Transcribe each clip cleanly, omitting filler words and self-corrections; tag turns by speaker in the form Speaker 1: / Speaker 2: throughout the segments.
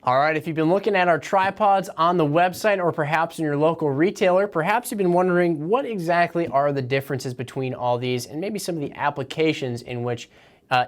Speaker 1: All right, if you've been looking at our tripods on the website or perhaps in your local retailer, perhaps you've been wondering what exactly are the differences between all these and maybe some of the applications in which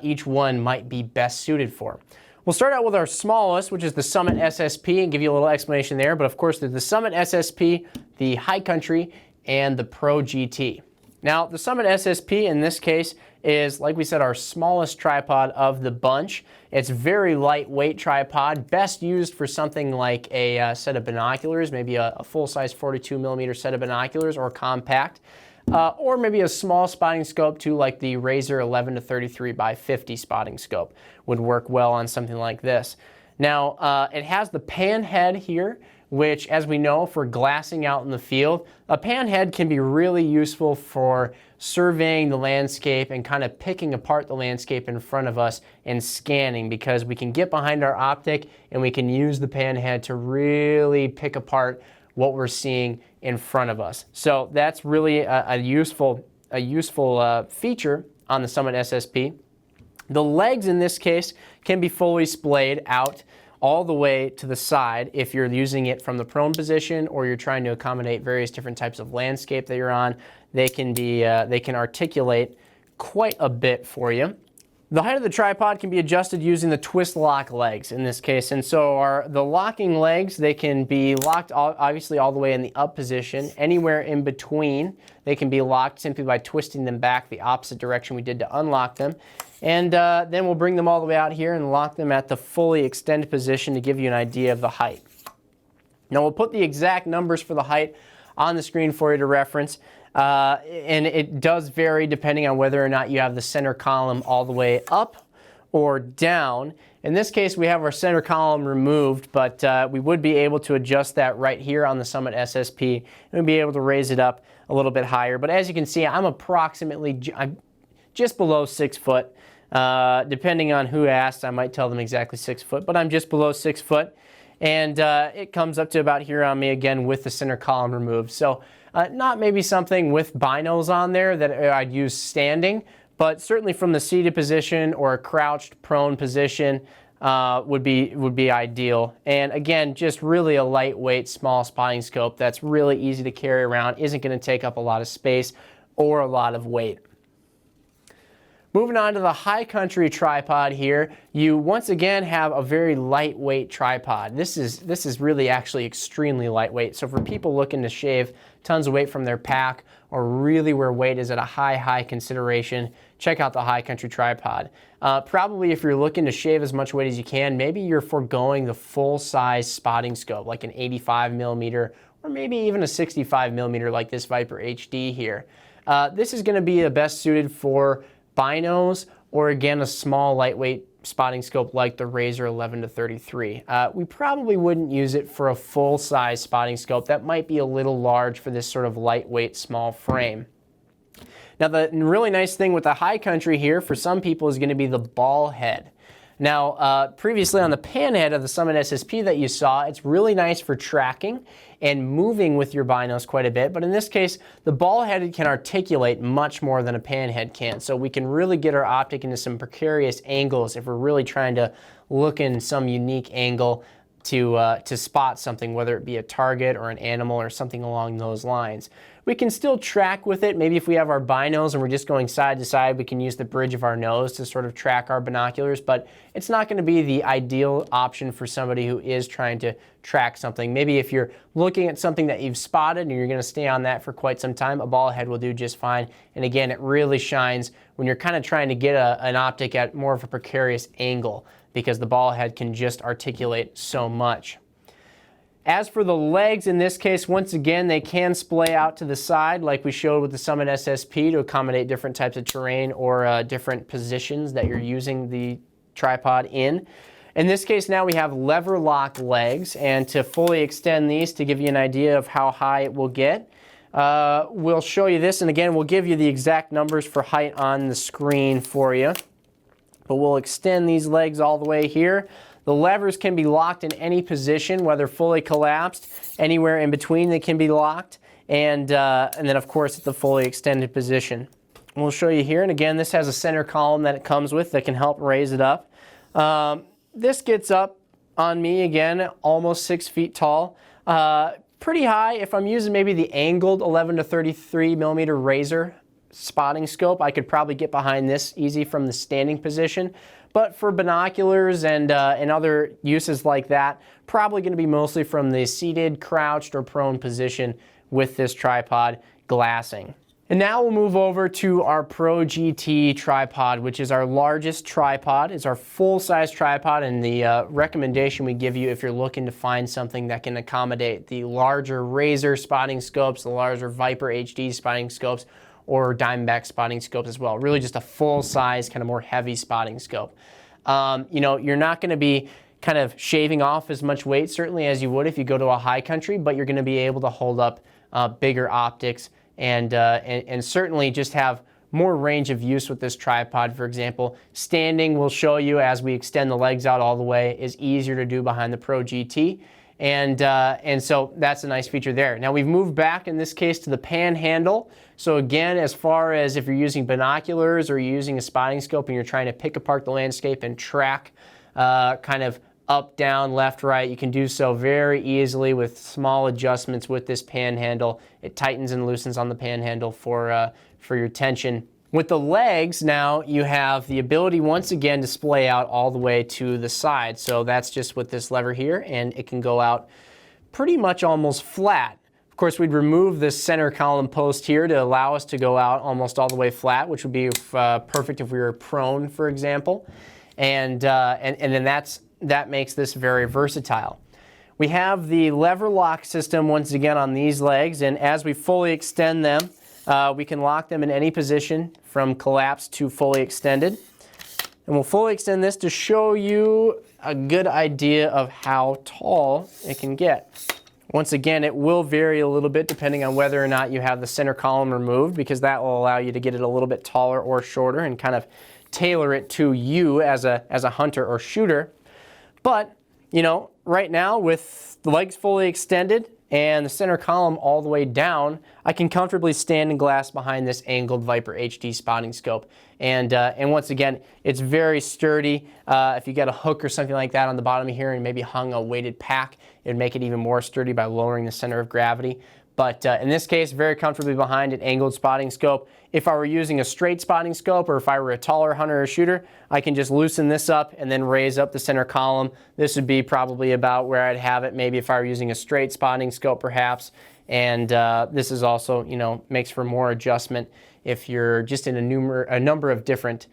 Speaker 1: each one might be best suited for. We'll start out with our smallest, which is the Summit SSP, and give you a little explanation there. But of course, there's the Summit SSP, the High Country, and the Pro GT. Now, the Summit SSP in this case is, like we said, our smallest tripod of the bunch. It's very lightweight tripod, best used for something like a set of binoculars, maybe a full-size 42mm set of binoculars, or compact, or maybe a small spotting scope too, like the Razor 11-33 by 50 spotting scope would work well on something like this. Now, it has the pan head here, which, as we know, for glassing out in the field, a pan head can be really useful for surveying the landscape and kind of picking apart the landscape in front of us and scanning, because we can get behind our optic and we can use the pan head to really pick apart what we're seeing in front of us. So that's really a useful feature on the Summit SSP. The legs in this case can be fully splayed out all the way to the side if you're using it from the prone position or you're trying to accommodate various different types of landscape that you're on. They can articulate quite a bit for you. The height of the tripod can be adjusted using the twist lock legs in this case, and so the locking legs, they can be locked obviously all the way in the up position. Anywhere in between, they can be locked simply by twisting them back the opposite direction we did to unlock them. And then we'll bring them all the way out here and lock them at the fully extended position to give you an idea of the height. Now we'll put the exact numbers for the height on the screen for you to reference. And it does vary depending on whether or not you have the center column all the way up or down. In this case, we have our center column removed, but we would be able to adjust that right here on the Summit SSP and be able to raise it up a little bit higher. But as you can see, I'm just below 6 foot. Depending on who asked, I might tell them exactly 6 foot, but I'm just below 6 foot. And it comes up to about here on me again with the center column removed. So not maybe something with binos on there that I'd use standing, but certainly from the seated position or a crouched prone position would be ideal. And again, just really a lightweight small spotting scope that's really easy to carry around, isn't going to take up a lot of space or a lot of weight. Moving on to the High Country tripod here, you once again have a very lightweight tripod. This is really actually extremely lightweight. So for people looking to shave tons of weight from their pack, or really where weight is at a high consideration, check out the High Country tripod. Probably if you're looking to shave as much weight as you can, maybe you're foregoing the full-size spotting scope, like an 85mm or maybe even a 65mm like this Viper HD here. This is going to be the best suited for binos, or again, a small lightweight spotting scope like the Razor 11-33. We probably wouldn't use it for a full-size spotting scope. That might be a little large for this sort of lightweight small frame. Now, the really nice thing with the High Country here for some people is going to be the ball head. Now, previously on the pan head of the Summit SSP that you saw, it's really nice for tracking and moving with your binos quite a bit. But in this case, the ball head can articulate much more than a pan head can. So we can really get our optic into some precarious angles if we're really trying to look in some unique angle to spot something, whether it be a target or an animal or something along those lines. We can still track with it. Maybe if we have our binos and we're just going side to side, we can use the bridge of our nose to sort of track our binoculars, but it's not going to be the ideal option for somebody who is trying to track something. Maybe if you're looking at something that you've spotted and you're going to stay on that for quite some time, a ball head will do just fine. And again, it really shines when you're kind of trying to get an optic at more of a precarious angle, because the ball head can just articulate so much. As for the legs, in this case, once again, they can splay out to the side like we showed with the Summit SSP to accommodate different types of terrain or different positions that you're using the tripod in. In this case now we have lever lock legs, and to fully extend these to give you an idea of how high it will get, we'll show you this, and again we'll give you the exact numbers for height on the screen for you. But we'll extend these legs all the way here. The levers can be locked in any position, whether fully collapsed, anywhere in between they can be locked, and then of course at the fully extended position. We'll show you here, and again this has a center column that it comes with that can help raise it up. This gets up on me again, almost 6 feet tall. Pretty high. If I'm using maybe the angled 11 to 33 millimeter razor spotting scope, I could probably get behind this easy from the standing position. But for binoculars and other uses like that, probably going to be mostly from the seated, crouched, or prone position with this tripod glassing. And now we'll move over to our Pro GT tripod, which is our largest tripod. It's our full-size tripod, and the recommendation we give you if you're looking to find something that can accommodate the larger Razor spotting scopes, the larger Viper HD spotting scopes, or Diamondback spotting scopes as well. Really just a full-size, kind of more heavy spotting scope. You know, you're not going to be kind of shaving off as much weight, certainly, as you would if you go to a high country, but you're going to be able to hold up bigger optics and certainly just have more range of use with this tripod. For example, standing, we'll show you as we extend the legs out all the way, is easier to do behind the Pro GT. And so that's a nice feature there. Now we've moved back in this case to the pan handle. So again, as far as if you're using binoculars or you're using a spotting scope and you're trying to pick apart the landscape and track kind of up, down, left, right, you can do so very easily with small adjustments with this pan handle. It tightens and loosens on the pan handle for your tension. With the legs now, you have the ability once again to splay out all the way to the side. So that's just with this lever here, and it can go out pretty much almost flat. Of course, we'd remove this center column post here to allow us to go out almost all the way flat, which would be perfect if we were prone, for example. And then that makes this very versatile. We have the lever lock system once again on these legs, and as we fully extend them, we can lock them in any position from collapsed to fully extended. And we'll fully extend this to show you a good idea of how tall it can get. Once again, it will vary a little bit depending on whether or not you have the center column removed, because that will allow you to get it a little bit taller or shorter and kind of tailor it to you as a hunter or shooter. But, you know, right now with the legs fully extended and the center column all the way down, I can comfortably stand and glass behind this angled Viper HD spotting scope. And once again, it's very sturdy. If you got a hook or something like that on the bottom of here and maybe hung a weighted pack, it would make it even more sturdy by lowering the center of gravity. But in this case, very comfortably behind an angled spotting scope. If I were using a straight spotting scope, or if I were a taller hunter or shooter, I can just loosen this up and then raise up the center column. This would be probably about where I'd have it, maybe if I were using a straight spotting scope perhaps. And this is also, you know, makes for more adjustment if you're just in a number of different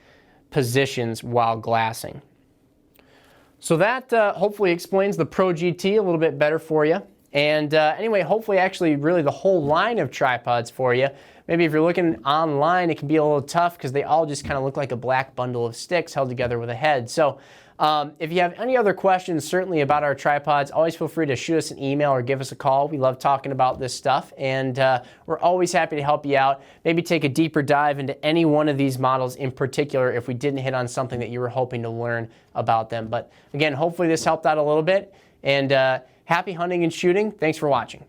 Speaker 1: positions while glassing. So that hopefully explains the Pro GT a little bit better for you. And anyway, hopefully actually really the whole line of tripods for you. Maybe if you're looking online, it can be a little tough because they all just kind of look like a black bundle of sticks held together with a head. So if you have any other questions, certainly about our tripods, always feel free to shoot us an email or give us a call. We love talking about this stuff, and we're always happy to help you out. Maybe take a deeper dive into any one of these models in particular if we didn't hit on something that you were hoping to learn about them. But again, hopefully this helped out a little bit, and happy hunting and shooting. Thanks for watching.